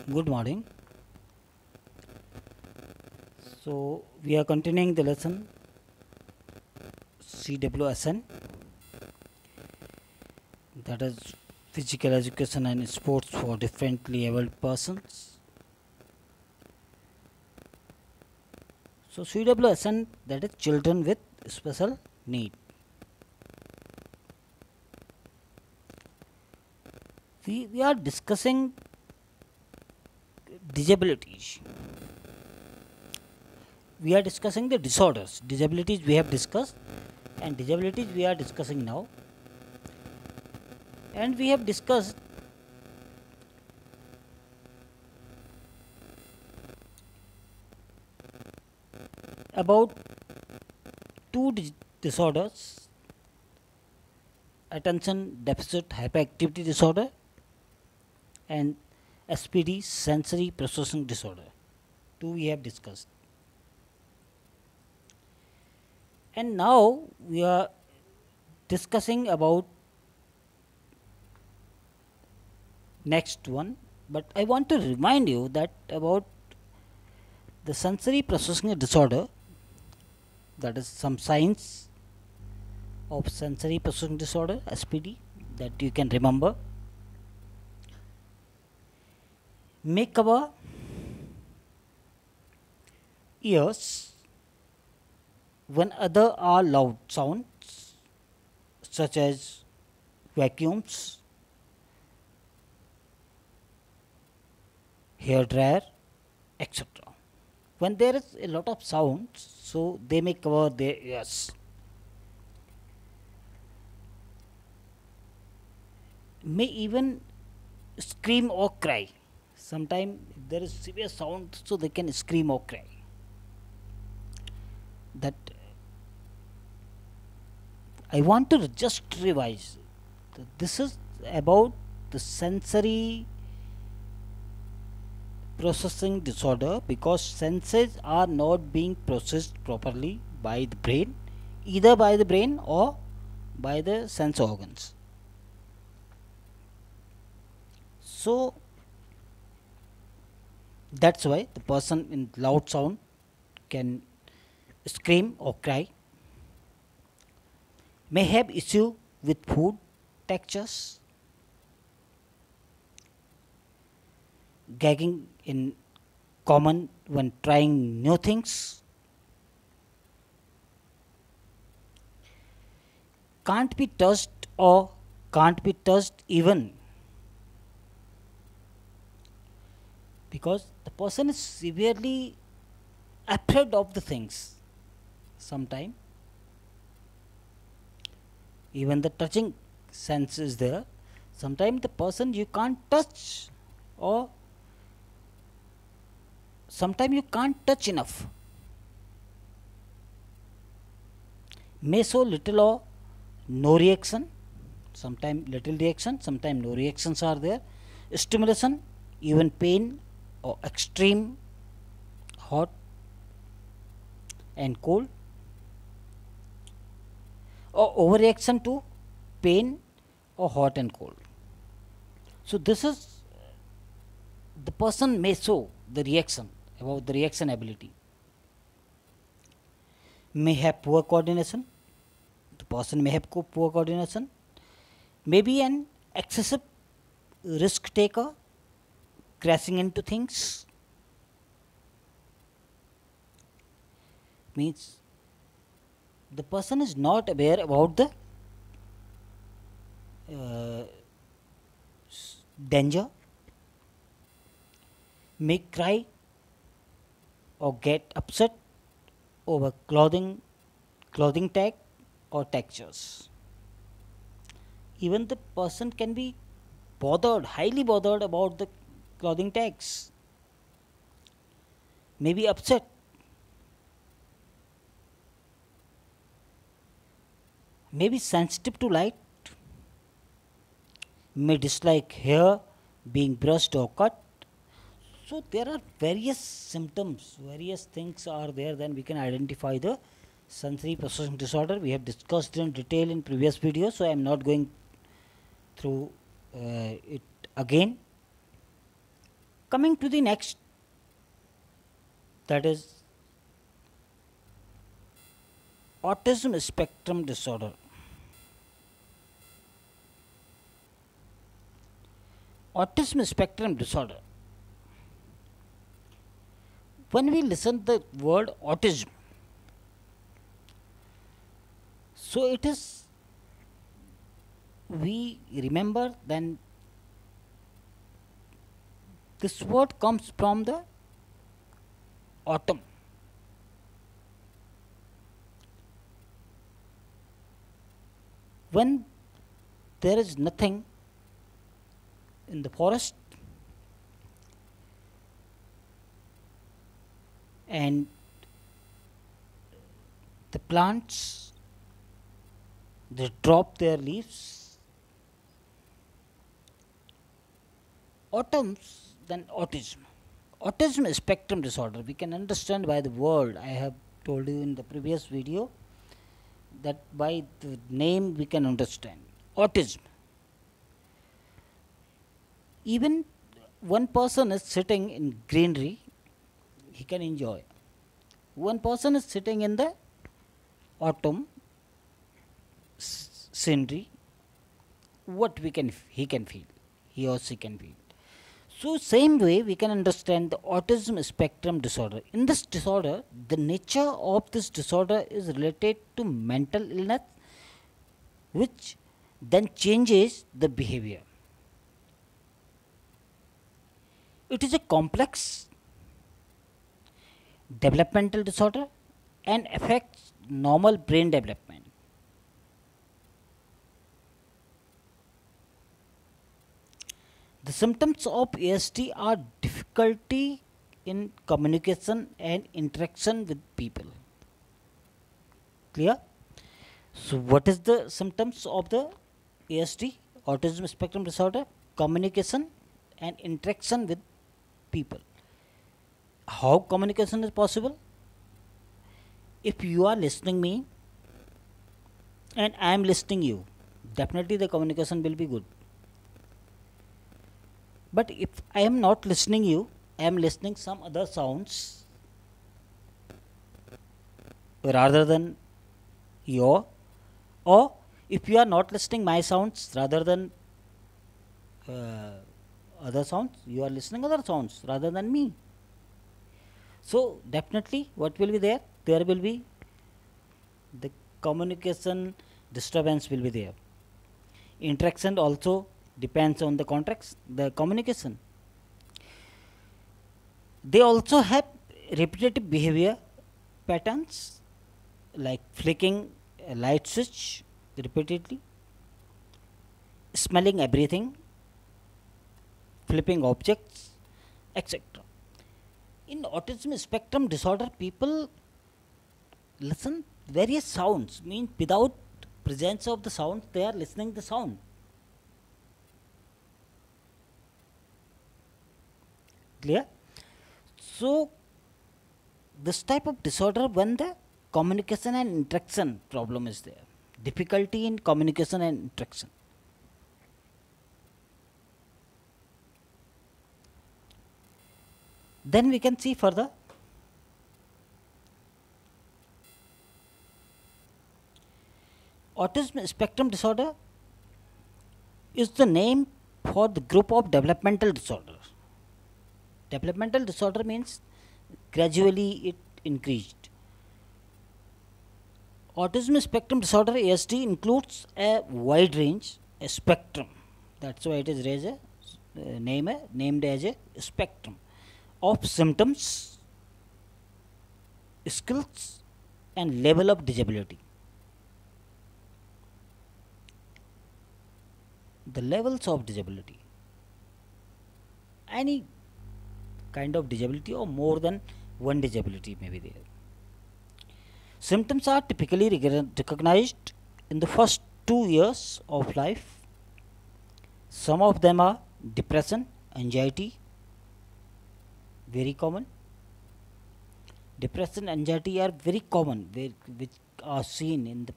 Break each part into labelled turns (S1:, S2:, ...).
S1: Good morning. So we are continuing the lesson CWSN, that is physical education and sports for differently abled persons. So CWSN, that is children with special need. We are discussing disabilities. We are discussing the disorders. Disabilities we have discussed, and disabilities we are discussing now. And we have discussed about two disorders: attention deficit hyperactivity disorder and SPD, sensory processing disorder. Two we have discussed. And now we are discussing about next one, but I want to remind you that about the sensory processing disorder, that is some signs of sensory processing disorder SPD that you can remember. May cover ears when other are loud sounds such as vacuums, hair dryer, etc. When there is a lot of sounds, so they may cover their ears. May even scream or cry. Sometimes if there is severe sound, so they can scream or cry. That I want to just revise. This is about the sensory processing disorder, because senses are not being processed properly by the brain, either by the brain or by the sense organs. So that's why the person in loud sound can scream or cry, may have issue with food textures, gagging in common when trying new things, can't be touched or can't be touched even because the person is severely afraid of the things. Sometime even the touching sense is there. Sometimes the person you can't touch, or sometimes you can't touch enough. May show little or no reaction. Sometimes little reaction, sometimes no reactions are there. Stimulation, even pain or extreme hot and cold, or overreaction to pain or hot and cold. So this is the person may show the reaction, about the reaction ability. May have poor coordination. The person may have poor coordination. May be an excessive risk taker, crashing into things. Means the person is not aware about the danger. May cry or get upset over clothing tag or textures. Even the person can be bothered, highly bothered about the clothing tags. May be upset. May be sensitive to light. May dislike hair being brushed or cut. So there are various symptoms, various things are there, then we can identify the sensory processing disorder. We have discussed in detail in previous videos, so I am not going through it again. Coming to the next, that is autism spectrum disorder. Autism spectrum disorder. When we listen the word autism, so it is, we remember then this word comes from the autumn. When there is nothing in the forest and the plants, they drop their leaves, autumns, then autism. Autism spectrum disorder, we can understand by the word. I have told you in the previous video that by the name we can understand. Autism. Even one person is sitting in greenery, he can enjoy. One person is sitting in the autumn scenery, what he can feel, he or she can feel. So same way we can understand the autism spectrum disorder. In this disorder, the nature of this disorder is related to mental illness, which then changes the behavior. It is a complex developmental disorder and affects normal brain development. The symptoms of ASD are difficulty in communication and interaction with people. Clear? So what is the symptoms of the ASD, autism spectrum disorder? Communication and interaction with people. How communication is possible? If you are listening me and I am listening you, definitely the communication will be good. But if I am not listening you, I am listening some other sounds rather than your, or if you are not listening my sounds rather than other sounds, you are listening other sounds rather than me. So definitely what will be there? There will be the communication disturbance will be there. Interaction also depends on the context, the communication. They also have repetitive behavior patterns like flicking a light switch repeatedly, smelling everything, flipping objects, etc. In autism spectrum disorder, people listen various sounds, means without presence of the sound, they are listening the sound. Clear? So this type of disorder, when the communication and interaction problem is there, difficulty in communication and interaction. Then we can see further. Autism spectrum disorder is the name for the group of developmental disorders. Developmental disorder means gradually it increased. Autism spectrum disorder ASD includes a wide range, a spectrum. That's why it is named as a spectrum of symptoms, skills, and level of disability. The levels of disability, any kind of disability or more than one disability may be there. Symptoms are typically recognized in the first 2 years of life. Some of them are depression, anxiety, very common. Depression, anxiety are very common, which are seen in the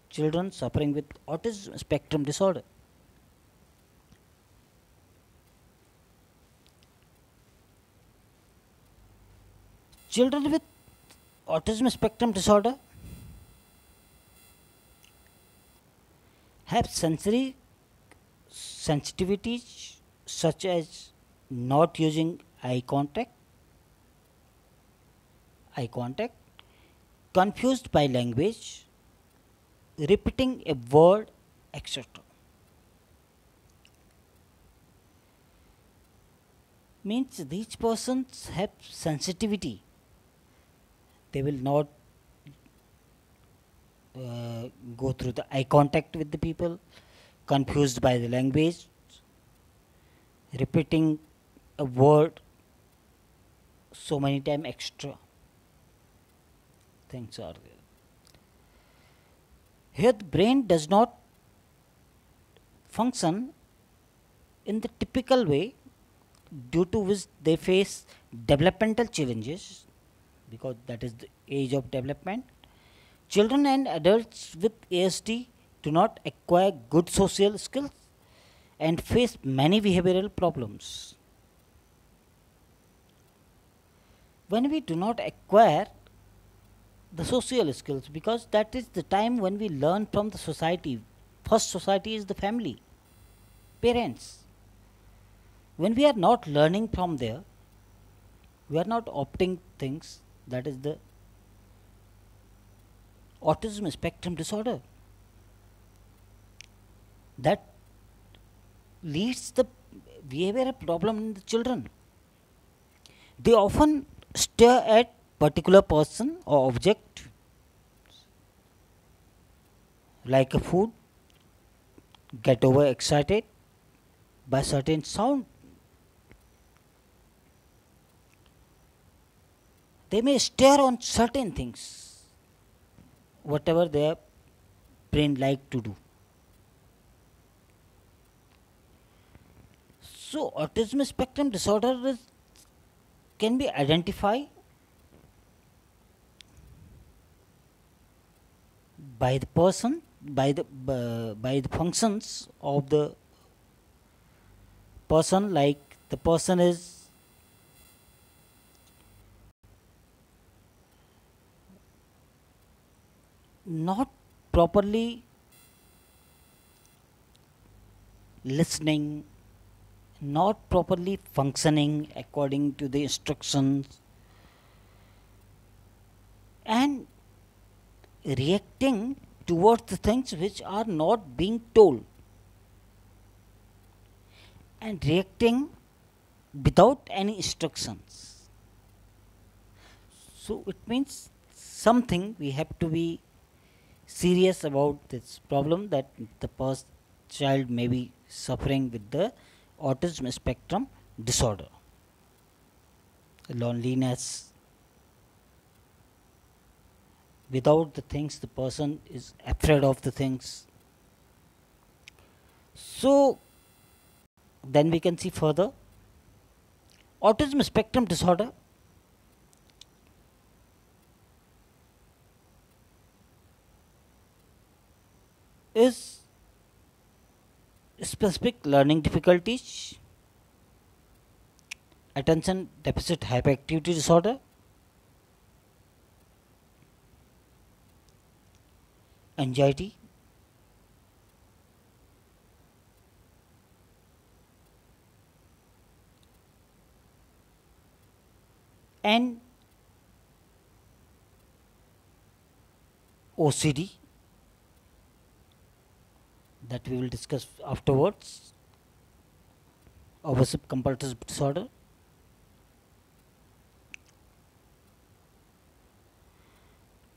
S1: children suffering with autism spectrum disorder. Children with autism spectrum disorder have sensory sensitivities such as not using eye contact, confused by language, repeating a word, etc. Means these persons have sensitivity. They will not go through the eye contact with the people, confused by the language, repeating a word so many times extra. Things are there. Here the brain does not function in the typical way, due to which they face developmental challenges, because that is the age of development. Children and adults with ASD do not acquire good social skills and face many behavioral problems. When we do not acquire the social skills, because that is the time when we learn from the society. First society is the family, parents. When we are not learning from there, we are not opting things, that is the autism spectrum disorder. That leads the behavioral problem in the children. They often stare at particular person or object like a food, get overexcited by certain sound. They may stare on certain things, whatever their brain like to do. So autism spectrum disorder can be identified by the person, by the functions of the person, like the person is not properly listening, not properly functioning according to the instructions, and reacting towards the things which are not being told, and reacting without any instructions. So it means something we have to be serious about this problem, that the child may be suffering with the autism spectrum disorder. Loneliness, without the things, the person is afraid of the things. So then we can see further, autism spectrum disorder is specific learning difficulties, attention deficit hyperactivity disorder, anxiety, and OCD, that we will discuss afterwards, obsessive compulsive disorder,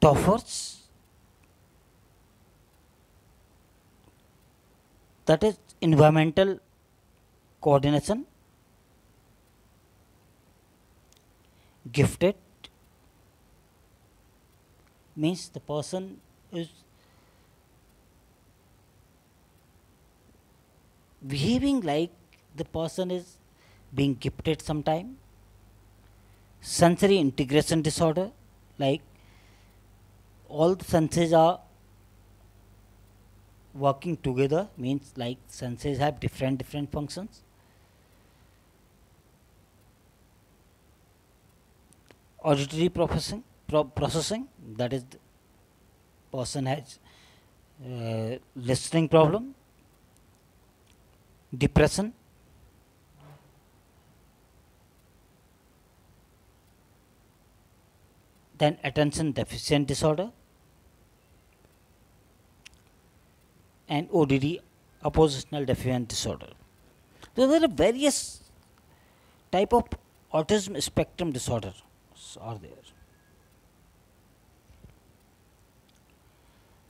S1: TOEFLs, that is environmental coordination, gifted, means the person is behaving like the person is being gifted sometime. Sensory integration disorder, like all the senses are working together, means like senses have different functions. auditory processing, that is, the person has listening problem, depression, then attention deficient disorder, and ODD, oppositional defiant disorder. So there are various type of autism spectrum disorders are there.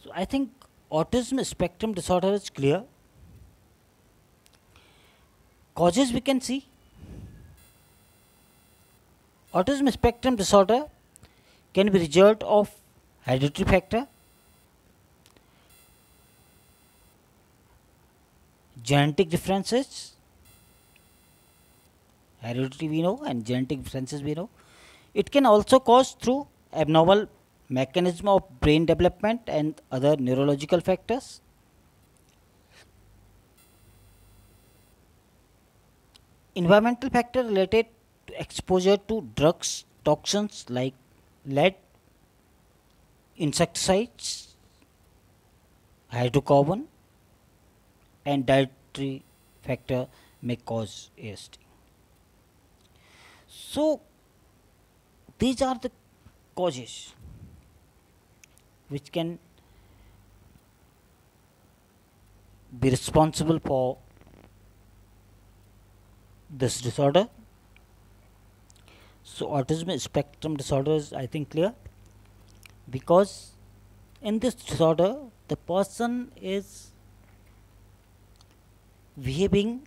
S1: So I think autism spectrum disorder is clear. Causes we can see. Autism spectrum disorder can be result of hereditary factor, genetic differences, hereditary we know and genetic differences we know. It can also cause through abnormal mechanism of brain development and other neurological factors. Environmental factor related to exposure to drugs, toxins like lead, insecticides, hydrocarbon, and dietary factor may cause ASD. So these are the causes which can be responsible for this disorder. So autism spectrum disorder is, I think, clear, because in this disorder the person is behaving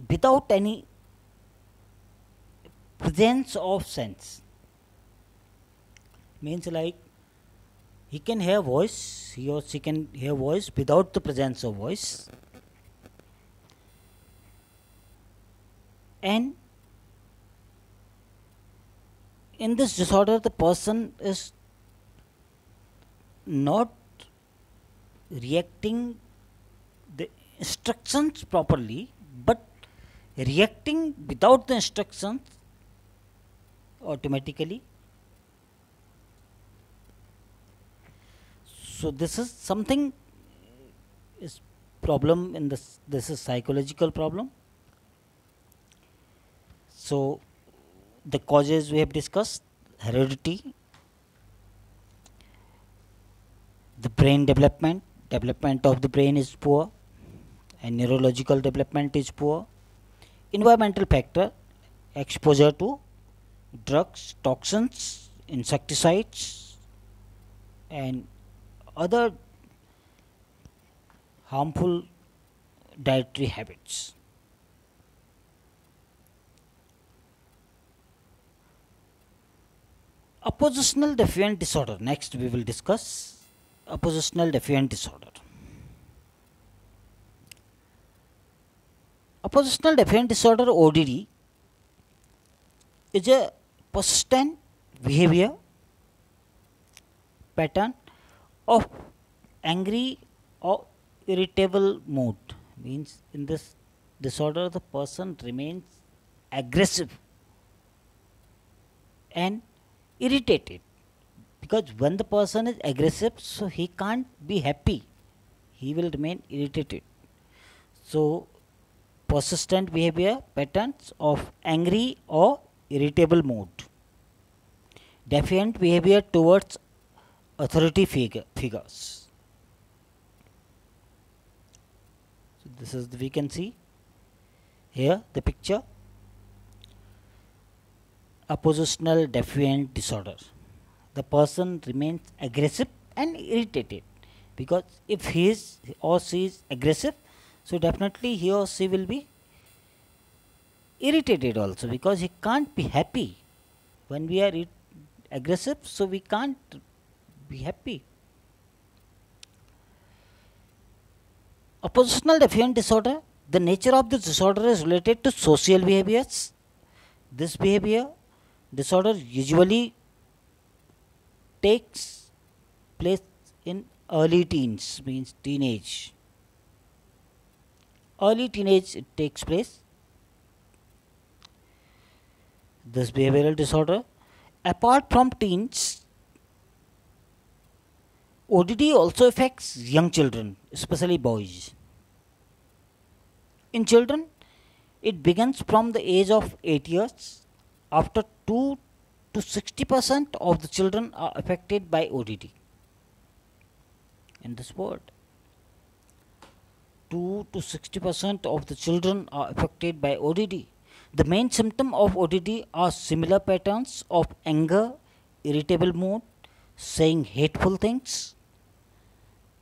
S1: without any presence of sense. Means like he can hear voice, he or she can hear voice without the presence of voice, and in this disorder the person is not reacting the instructions properly, but reacting without the instructions automatically. So this is something is problem in this is psychological problem. So the causes we have discussed: heredity, the brain development of the brain is poor, and neurological development is poor. Environmental factor, exposure to drugs, toxins, insecticides, and other harmful dietary habits. Oppositional defiant disorder. Next we will discuss oppositional defiant disorder. Oppositional defiant disorder, ODD, is a persistent behavior pattern of angry or irritable mood. Means in this disorder the person remains aggressive and irritated, because when the person is aggressive, so he can't be happy, he will remain irritated. So persistent behavior patterns of angry or irritable mood. Defiant behavior towards authority figures. So this is we can see here the picture. Oppositional defiant disorder. The person remains aggressive and irritated, because if he is or she is aggressive, so definitely he or she will be irritated also, because he can't be happy. When we are aggressive, so we can't be happy. Oppositional defiant disorder. The nature of this disorder is related to social behaviors. This behavior disorder usually takes place in early teens, means teenage. Early teenage it takes place. this behavioral disorder. Apart from teens, ODD also affects young children, especially boys. In children, it begins from the age of 8 years. After 2 to 60% of the children are affected by ODD in this world. 2 to 60% of the children are affected by ODD. The main symptom of ODD are similar patterns of anger, irritable mood, saying hateful things,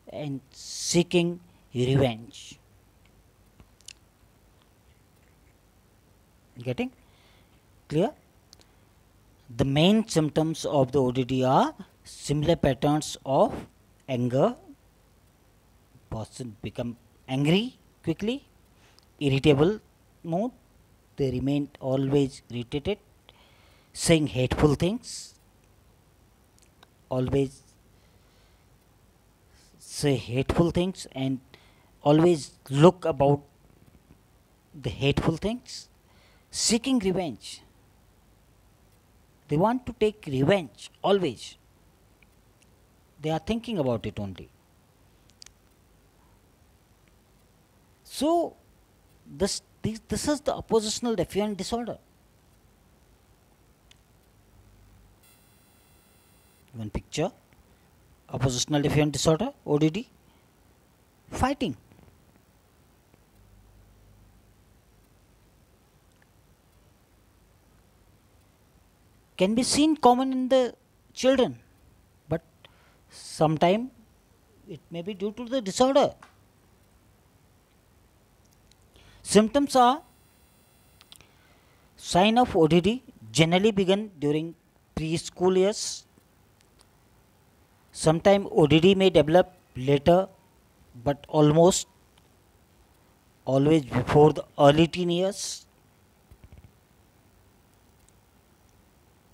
S1: and seeking revenge. Getting clear? The main symptoms of the ODD are similar patterns of anger, person become angry quickly, irritable mood, they remain always irritated, saying hateful things, always say hateful things and always look about the hateful things, seeking revenge. They want to take revenge always. They are thinking about it only. So, this is the oppositional defiant disorder. One picture, oppositional defiant disorder, ODD, fighting. Can be seen common in the children, but sometime it may be due to the disorder. Symptoms are sign of ODD generally begin during preschool years. Sometime ODD may develop later, but almost always before the early teen years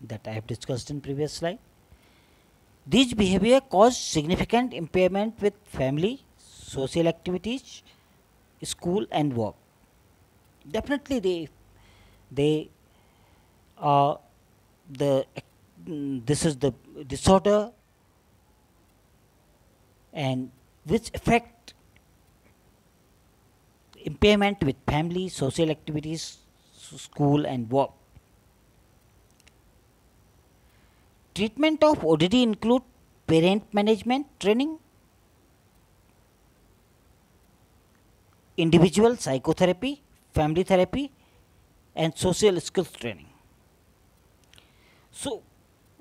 S1: that I have discussed in previous slide. These behavior cause significant impairment with family, social activities, school and work. Definitely they are this is the disorder and which affect impairment with family, social activities, school and work. Treatment of ODD include parent management training, individual psychotherapy, family therapy and social skills training. So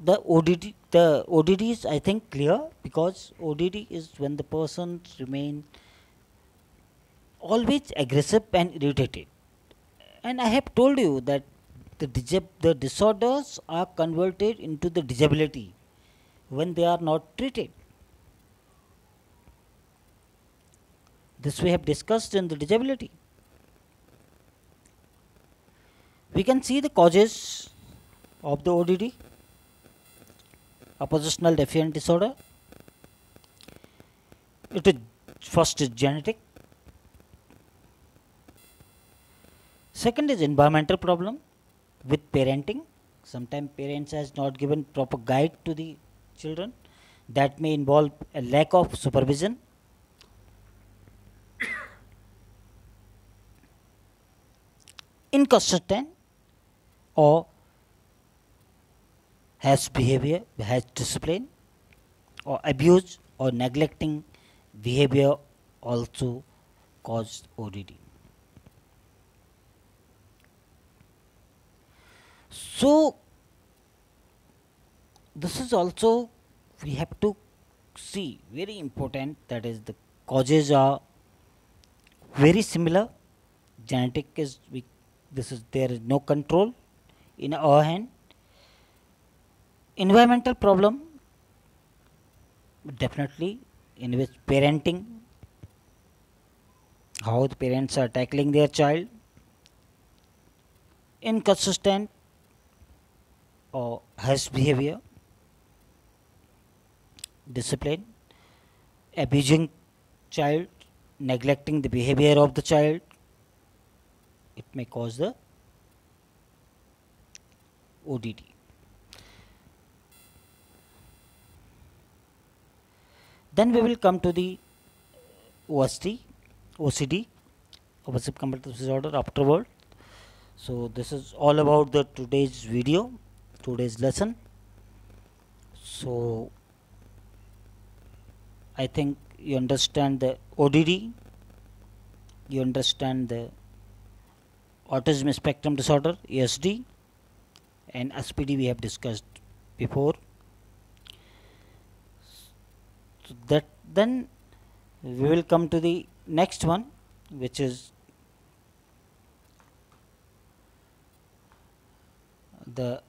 S1: the ODD is I think clear, because ODD is when the person remain always aggressive and irritated. And I have told you that the disorders are converted into the disability when they are not treated. This we have discussed in the disability. We can see the causes of the ODD, oppositional defiant disorder. It is first is genetic. Second is environmental problem with parenting. Sometimes parents has not given proper guide to the children. That may involve a lack of supervision. Inconsistent or has behavior, has discipline, or abuse or neglecting behavior also cause ODD. So this is also we have to see very important, that is the causes are very similar. Genetic is there is no control in our hand. Environmental problem, definitely in which parenting, how the parents are tackling their child. Inconsistent or harsh behavior, discipline, abusing child, neglecting the behavior of the child, it may cause the ODD. Then we will come to the OCD, obsessive compulsive disorder afterward. So this is all about the today's video, today's lesson. So I think you understand the ODD, you understand the autism spectrum disorder ASD, and SPD we have discussed before. So that then we will come to the next one, which is the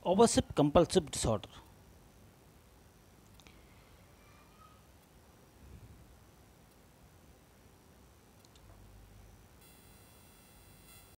S1: obsessive compulsive disorder.